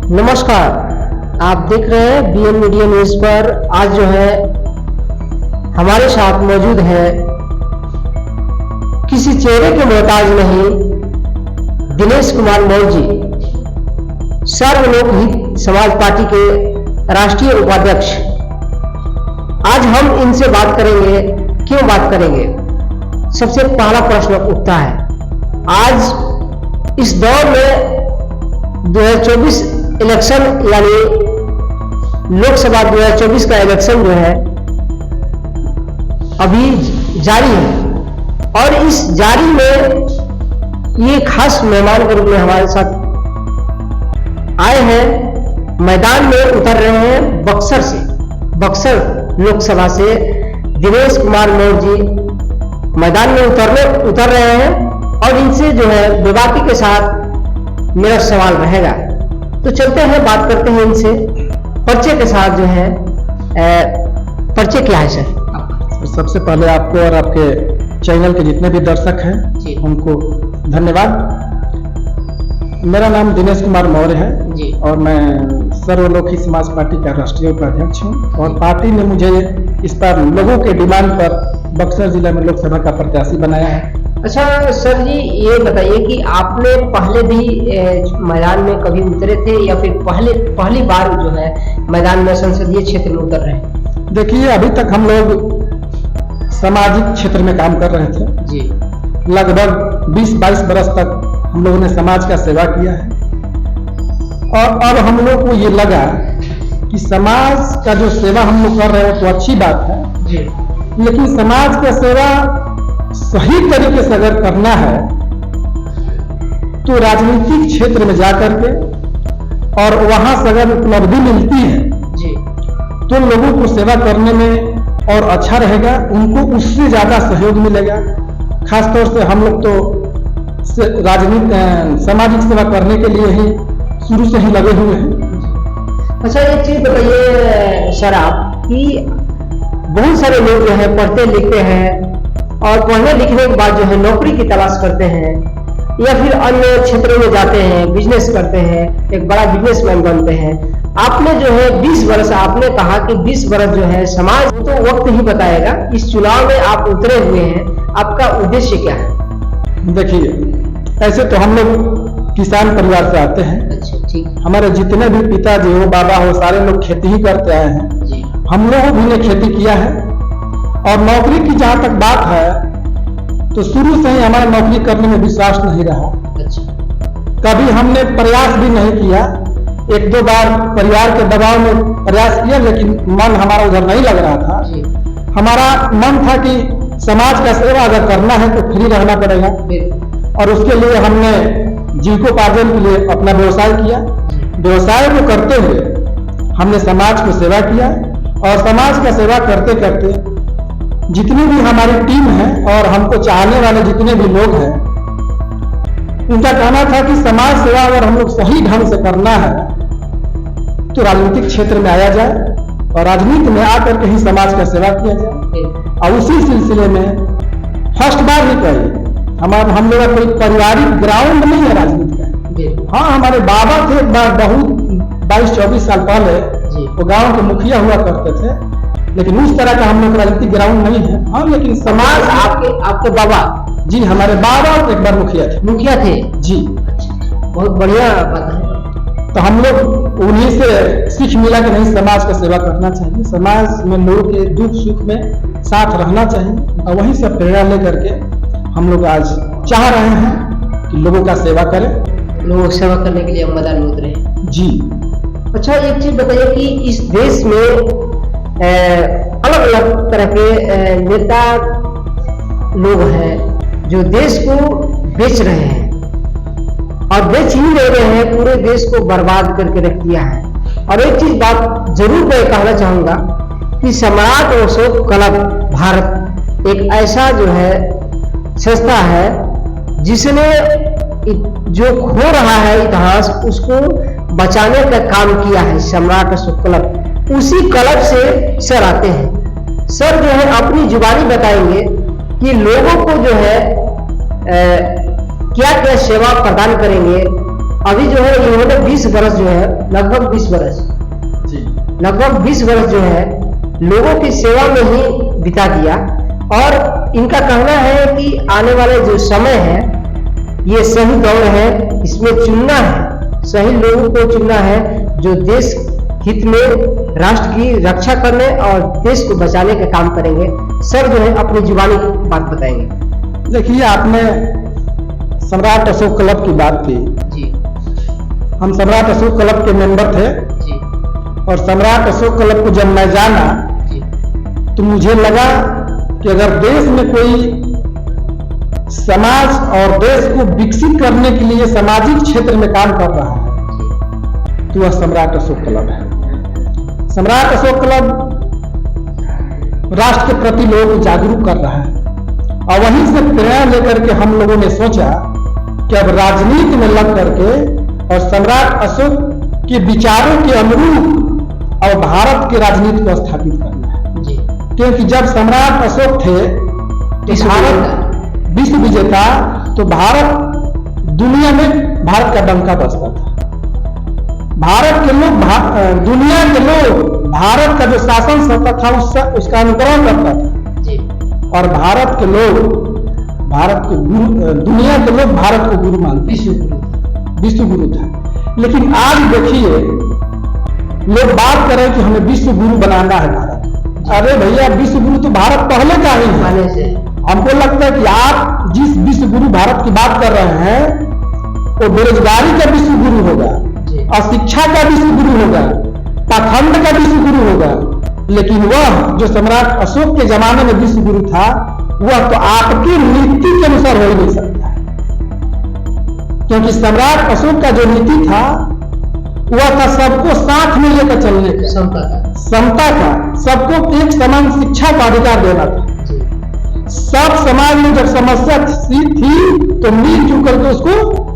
नमस्कार, आप देख रहे हैं बीएन मीडिया न्यूज पर। आज जो है हमारे साथ मौजूद है किसी चेहरे के मोहताज नहीं, दिनेश कुमार मौर्य जी, सर्वलोक हित समाज पार्टी के राष्ट्रीय उपाध्यक्ष। आज हम इनसे बात करेंगे। क्यों बात करेंगे? सबसे पहला प्रश्न उठता है, आज इस दौर में 2024 इलेक्शन यानी लोकसभा 2024 का इलेक्शन जो है अभी जारी है, और इस जारी में ये खास मेहमान के रूप में हमारे साथ आए हैं। मैदान में उतर रहे हैं बक्सर से, बक्सर लोकसभा से दिनेश कुमार मौर्य जी मैदान में उतर रहे हैं, और इनसे जो है बेबाकी के साथ मेरा सवाल रहेगा। तो चलते हैं, बात करते हैं इनसे। परिचय के साथ जो है, परिचय क्या है सर? सबसे पहले आपको और आपके चैनल के जितने भी दर्शक हैं उनको धन्यवाद। मेरा नाम दिनेश कुमार मौर्य है जी, और मैं सर्वलोक हित समाज पार्टी का राष्ट्रीय उपाध्यक्ष हूँ, और पार्टी ने मुझे इस पर लोगों के डिमांड पर बक्सर जिला में लोकसभा का प्रत्याशी बनाया है। अच्छा सर जी, ये बताइए कि आपने पहले भी मैदान में कभी उतरे थे या फिर पहली बार जो है मैदान में संसदीय क्षेत्र में उतर रहे हैं? देखिए, अभी तक हम लोग सामाजिक क्षेत्र में काम कर रहे थे जी। लगभग 20-22 बरस तक हम लोगों ने समाज का सेवा किया है, और अब हम लोग को ये लगा कि समाज का जो सेवा हम लोग कर रहे हैं तो अच्छी बात है जी, लेकिन समाज का सेवा सही तरीके से अगर करना है तो राजनीतिक क्षेत्र में जाकर के, और वहां से अगर उपलब्धि मिलती है जी, तो लोगों को सेवा करने में और अच्छा रहेगा, उनको उससे ज्यादा सहयोग मिलेगा। खासतौर से हम लोग तो राजनीतिक सामाजिक सेवा करने के लिए ही शुरू से ही लगे हुए हैं। अच्छा एक चीज बताइए सर, आप कि बहुत सारे लोग जो है पढ़ते लिखते हैं और पढ़ने लिखने के बाद जो है नौकरी की तलाश करते हैं या फिर अन्य क्षेत्रों में जाते हैं, बिजनेस करते हैं, एक बड़ा बिजनेसमैन बनते हैं। आपने जो है 20 वर्ष, आपने कहा कि 20 वर्ष जो है समाज तो वक्त ही बताएगा। इस चुनाव में आप उतरे हुए हैं, आपका उद्देश्य क्या है? देखिए, ऐसे तो हम लोग किसान परिवार से आते हैं। अच्छा ठीक, हमारे जितने भी पिताजी हो, बाबा हो, सारे लोग खेती ही करते आए हैं जी, हम लोगों भी ने खेती किया है। और नौकरी की जहां तक बात है तो शुरू से ही हमारा नौकरी करने में विश्वास नहीं रहा। अच्छा, कभी हमने प्रयास भी नहीं किया। 1-2 बार परिवार के दबाव में प्रयास किया, लेकिन मन हमारा उधर नहीं लग रहा था। जी, हमारा मन था कि समाज का सेवा अगर करना है तो फ्री रहना पड़ेगा, और उसके लिए हमने जीविकोपार्जन के लिए अपना व्यवसाय किया। व्यवसाय को करते हुए हमने समाज को सेवा किया, और समाज का सेवा करते करते जितनी भी हमारी टीम है और हमको चाहने वाले जितने भी लोग हैं, उनका कहना था कि समाज सेवा अगर हम लोग सही ढंग से करना है तो राजनीतिक क्षेत्र में आया जाए, और राजनीति में आकर के ही समाज का सेवा किया जाए। और उसी सिलसिले में फर्स्ट बार ही कही हम लोग का कोई पारिवारिक ग्राउंड नहीं है राजनीति का। हाँ, हमारे बाबा थे एक बार, बहुत 22-24 साल पहले वो गांव के मुखिया हुआ करते थे, लेकिन उस तरह का हम लोग राजनीतिक ग्राउंड नहीं है। हाँ, लेकिन समाज आपके बाबा जी, हमारे बाबा एक बार मुखिया थे जी। बहुत बढ़िया बात है। तो हम लोग उन्हीं से सीख मिला कि नहीं, समाज का सेवा करना चाहिए, समाज में लोगों के दुख सुख में साथ रहना चाहिए, और वहीं से प्रेरणा लेकर के हम लोग आज चाह रहे हैं कि लोगों का सेवा करें। लोगों की सेवा करने के लिए हम मैदान में उतरे जी। अच्छा एक चीज बताइए कि इस देश में अलग अलग तरह के नेता लोग हैं जो देश को बेच रहे हैं, और बेच ही ले रहे हैं, पूरे देश को बर्बाद करके रख दिया है। और एक चीज बात जरूर मैं कहना चाहूंगा कि सम्राट अशोक क्लब भारत एक ऐसा जो है संस्था है जिसने जो खो रहा है इतिहास, उसको बचाने का काम किया है सम्राट अशोक क्लब। उसी क्लब से सर आते हैं। सर जो है अपनी जुबानी बताएंगे कि लोगों को जो है क्या क्या सेवा प्रदान करेंगे अभी जो है इन्होंने 20 वर्ष जो है लगभग 20 वर्ष लगभग 20 वर्ष जो है लोगों की सेवा में ही बिता दिया। और इनका कहना है कि आने वाले जो समय है ये सही दौर है, इसमें चुनना है, सही लोगों को चुनना है जो देश हित में राष्ट्र की रक्षा करने और देश को बचाने का काम करेंगे। सर जो है अपनी जुबानी बात बताएंगे। देखिए, आपने सम्राट अशोक क्लब की बात की जी। हम सम्राट अशोक क्लब के मेंबर थे जी। और सम्राट अशोक क्लब को जब मैं जाना जी। तो मुझे लगा कि अगर देश में कोई समाज और देश को विकसित करने के लिए सामाजिक क्षेत्र में काम कर रहा है तो वह सम्राट अशोक क्लब है। सम्राट अशोक क्लब राष्ट्र के प्रति लोगों को जागरूक कर रहा है और वहीं से प्रेरणा लेकर के हम लोगों ने सोचा कि अब राजनीति में लग करके और सम्राट अशोक के विचारों के अनुरूप और भारत की राजनीति को स्थापित करना है जी। क्योंकि जब सम्राट अशोक थे भारत विश्व विजेता तो भारत दुनिया में भारत का डंका बजता था। भारत के लोग दुनिया के लोग भारत का जो शासन सत्ता था उसका अनुकरण करता था जी। और भारत के लोग भारत के गुरु दुनिया के लोग भारत को गुरु मानते, विश्व गुरु था। लेकिन आज देखिए लोग बात करें कि हमें विश्व गुरु बनाना है भारत। अरे भैया, विश्व गुरु तो भारत पहले का ही है। हमको लगता है कि आप जिस विश्व गुरु भारत की बात कर रहे हैं वो बेरोजगारी का विश्व गुरु होगा, अशिक्षा का विश्व गुरु होगा, पाखंड का विश्व गुरु होगा। लेकिन वह जो सम्राट अशोक के जमाने में विश्व गुरु था वह तो आपकी नीति के अनुसार हो ही नहीं सकता, क्योंकि सम्राट अशोक का जो नीति था वह था सबको साथ में लेकर चलने का, समता का, सबको एक समान शिक्षा का अधिकार देना था। सब समाज में जब समस्या थी तो मिलजुल करके उसको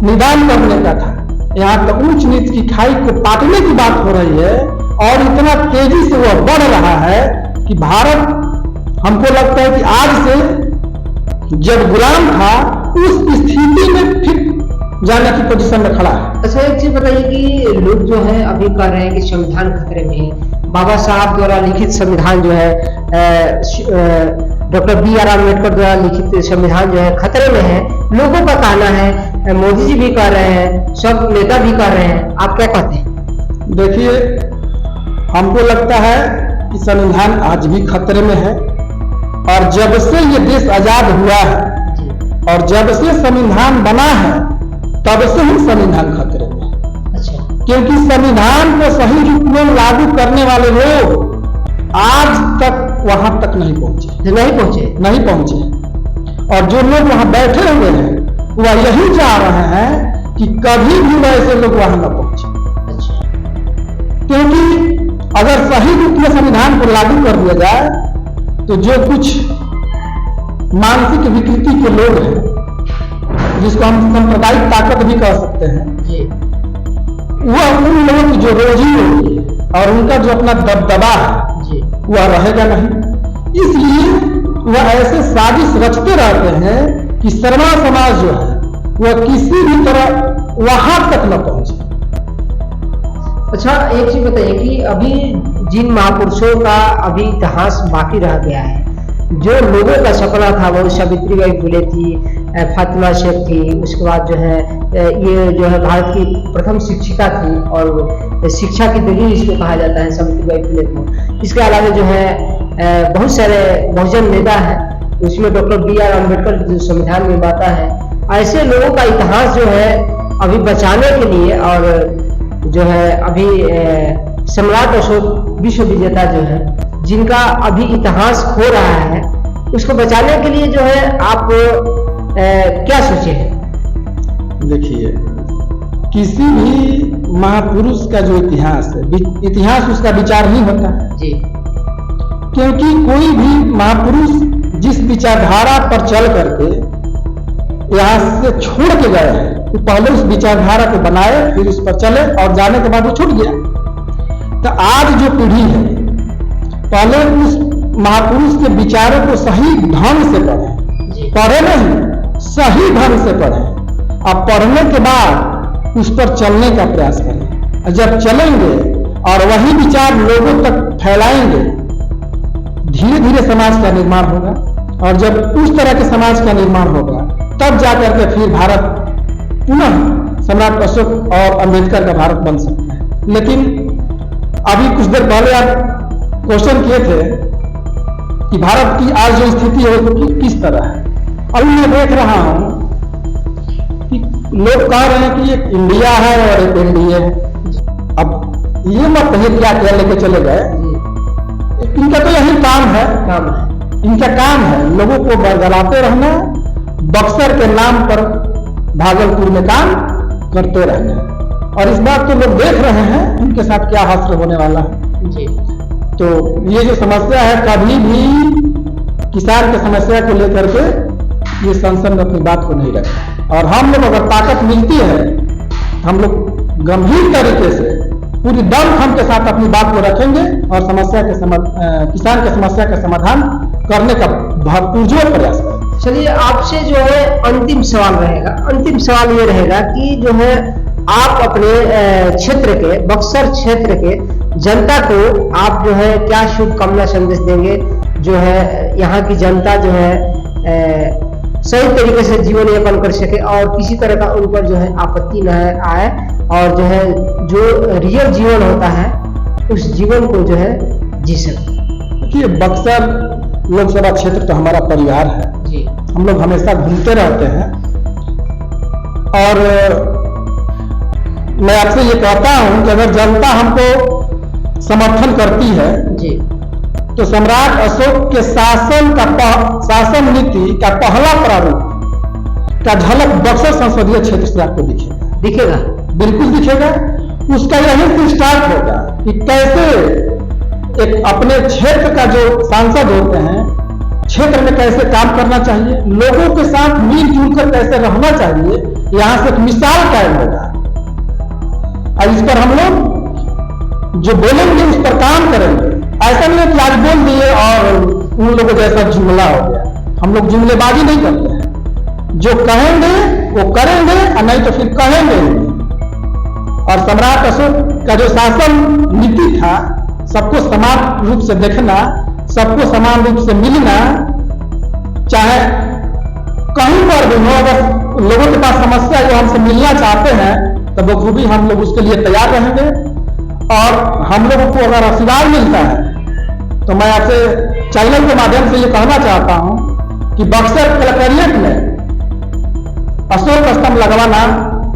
निदान करने का था। यहाँ तक ऊंच नीच की खाई को पाटने की बात हो रही है और इतना तेजी से वह बढ़ रहा है कि भारत, हमको लगता है कि आज से जब गुलाम था उस स्थिति में फिर जाने की पोजीशन में खड़ा है। अच्छा, एक चीज बताइए कि लोग जो है अभी कह रहे हैं कि संविधान खतरे में है। बाबा साहब द्वारा लिखित संविधान जो है डॉक्टर बी.आर. अम्बेडकर द्वारा लिखित संविधान जो है खतरे में है, लोगों का कहना है, मोदी जी भी कह रहे हैं, सब नेता भी कह रहे हैं, आप क्या कहते हैं? देखिए, हमको लगता है कि संविधान आज भी खतरे में है और जब से ये देश आजाद हुआ है और जब से संविधान बना है तब से ही संविधान खतरे में है। अच्छा। क्योंकि संविधान को सही रूप में लागू करने वाले लोग आज तक वहां तक नहीं पहुंचे और जो लोग वहां बैठे हुए हैं वह यही चाह रहे हैं कि कभी भी वैसे लोग वहां न पहुंचे। अच्छा। क्योंकि अगर सही रूप में संविधान को लागू कर दिया जाए तो जो कुछ मानसिक विकृति के लोग हैं, जिसको हम सांप्रदायिक ताकत भी कह सकते हैं, वह उन लोगों की जो रोजी होगी और उनका जो अपना दबदबा है वह रहेगा नहीं। इसलिए वह ऐसे साजिश रचते रहते हैं कि शर्मा समाज जो है वह किसी भी तरह वहां तक न पहुंचे। अच्छा, एक चीज बताइए कि अभी जिन महापुरुषों का अभी इतिहास बाकी रह गया है, जो लोगों का सपना था वो सावित्रीबाई फुले थी, फातिमा शेख थी, उसके बाद जो है ये जो है भारत की प्रथम शिक्षिका थी और शिक्षा की देवी इसको कहा जाता है सावित्रीबाई फुले को। इसके अलावा जो है बहुत सारे बहुजन नेता है, उसमें डॉक्टर बी.आर. अम्बेडकर जो संविधान निर्माता है। ऐसे लोगों का इतिहास जो है अभी बचाने के लिए और जो है अभी सम्राट अशोक विश्व विजेता जो है जिनका अभी इतिहास खो रहा है, उसको बचाने के लिए जो है आप क्या सोचे हैं? देखिए, किसी भी महापुरुष का जो इतिहास है, इतिहास उसका विचार ही होता है जी। क्योंकि कोई भी महापुरुष जिस विचारधारा पर चल करके यहाँ से छोड़ के गए हैं, तो पहले उस विचारधारा को बनाए, फिर उस पर चले और जाने के बाद वो छूट गया। तो आज जो पीढ़ी है पहले उस महापुरुष के विचारों को सही ढंग से पढ़े नहीं, सही ढंग से पढ़े। अब पढ़ने के बाद उस पर चलने का प्रयास करें। और जब चलेंगे और वही विचार लोगों तक फैलाएंगे, धीरे धीरे समाज का निर्माण होगा। और जब उस तरह के समाज का निर्माण होगा, तब जाकर के फिर भारत पुनः सम्राट अशोक और अंबेडकर का भारत बन सकता है। लेकिन अभी कुछ देर पहले आप क्वेश्चन किए थे कि भारत की आज जो स्थिति है वो किस तरह है। अभी मैं देख रहा हूं कि लोग कह रहे हैं कि एक इंडिया है और एक एनडीए है। अब ये मत कहिए क्या क्या लेके चले गए, इनका तो यही काम है, इनका काम है लोगों को बरगलाते रहना, बक्सर के नाम पर भागलपुर में काम करते रहना। और इस बार तो लोग देख रहे हैं इनके साथ क्या हासिल होने वाला है जी। तो ये जो समस्या है, कभी भी किसान की समस्या को लेकर के ये संसद में अपनी बात को नहीं रखा। और हम लोग अगर ताकत मिलती है, हम लोग गंभीर तरीके से पूरी दमखम के साथ अपनी बात को रखेंगे और समस्या के किसान की समस्या का समाधान करने का पुरजोर प्रयास करेंगे। चलिए, आपसे जो है अंतिम सवाल रहेगा। अंतिम सवाल ये रहेगा कि जो है आप अपने क्षेत्र के, बक्सर क्षेत्र के जनता को आप जो है क्या शुभकामना संदेश देंगे, जो है यहाँ की जनता जो है सही तरीके से जीवन यापन कर सके और किसी तरह का उन पर जो है आपत्ति न आए, और जो है जो रियल जीवन होता है उस जीवन को जो है जी सके। देखिए, बक्सर लोकसभा क्षेत्र तो हमारा परिवार है जी। हम लोग हमेशा घूमते रहते हैं और मैं आपसे ये कहता हूं कि अगर जनता हमको समर्थन करती है जी, तो सम्राट अशोक के शासन नीति का पहला प्रारूप का झलक बक्सर संसदीय क्षेत्र से आपको दिखेगा। बिल्कुल दिखेगा। उसका यही से स्टार्ट होगा कि कैसे एक अपने क्षेत्र का जो सांसद होते हैं, क्षेत्र में कैसे काम करना चाहिए, लोगों के साथ मिलजुल कर कैसे रहना चाहिए, यहां से एक मिसाल कायम होगा। और इस पर हम लोग जो बोलेंगे उस पर काम करेंगे। ऐसा नहीं है कि आज बोल दिए और उन लोगों जैसा जुमला हो गया। हम लोग जुमलेबाजी नहीं करते हैं, जो कहेंगे वो करेंगे और नहीं तो फिर कहेंगे नहीं। और सम्राट अशोक का जो शासन नीति था, सबको समान रूप से देखना, सबको समान रूप से मिलना, चाहे कहीं पर भी हो, अगर लोगों के पास समस्या जो हमसे मिलना चाहते हैं तो बखूबी हम लोग उसके लिए तैयार रहेंगे। और हम लोगों को अगर आशीर्वाद मिलता है तो मैं आपसे चैनल के माध्यम से ये कहना चाहता हूं कि बक्सर कलेक्ट्रेट में अशोक स्तंभ लगवाना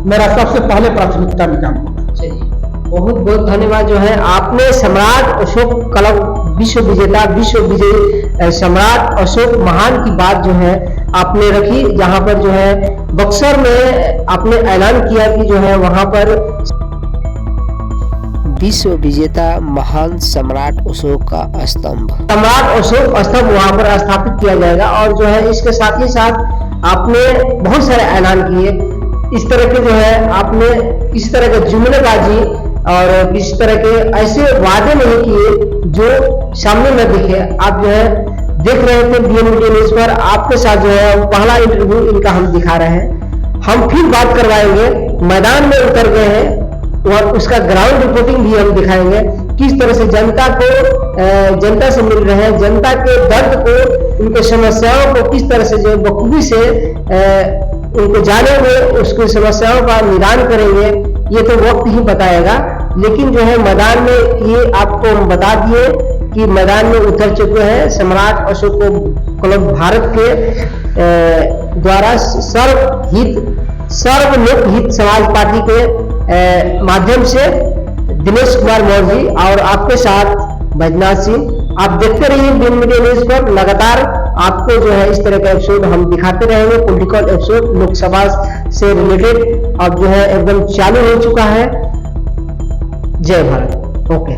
मेरा सबसे पहले प्राथमिकता में काम होगा। चलिए, बहुत बहुत धन्यवाद। जो है आपने सम्राट अशोक कला विश्व विजेता, विश्व विजयी सम्राट अशोक महान की बात जो है आपने रखी, जहां पर जो है बक्सर में आपने ऐलान किया कि जो है वहां पर विश्व विजेता महान सम्राट अशोक का स्तंभ, सम्राट अशोक स्तंभ वहां पर स्थापित किया जाएगा। और जो है इसके साथ ही साथ आपने बहुत सारे ऐलान किए। इस तरह के जो है आपने इस तरह के जुमलेबाजी और इस तरह के ऐसे वादे नहीं किए जो सामने न दिखे। आप जो है देख रहे थे BN मीडिया न्यूज पर, आपके साथ जो है पहला इंटरव्यू इनका हम दिखा रहे हैं। हम फिर बात करवाएंगे, मैदान में उतर गए हैं और उसका ग्राउंड रिपोर्टिंग भी हम दिखाएंगे, किस तरह से जनता से मिल रहे हैं, जनता के दर्द को, उनके समस्याओं को किस तरह से जो बखूबी से उनको जानेंगे, उसकी समस्याओं का निदान करेंगे। ये तो वक्त ही बताएगा, लेकिन जो है मैदान में ये आपको हम बता दिए कि मैदान में उतर चुके हैं सम्राट अशोक क्लब भारत के द्वारा सर्वलोकहित समाज पार्टी के माध्यम से दिनेश कुमार मौर्य और आपके साथ बैजनाथ सिंह। आप देखते रहिए BN मीडिया न्यूज पर, लगातार आपको जो है इस तरह का एपिसोड हम दिखाते रहेंगे। पॉलिटिकल एपिसोड लोकसभा से रिलेटेड अब जो है एकदम चालू हो चुका है। जय भारत। ओके।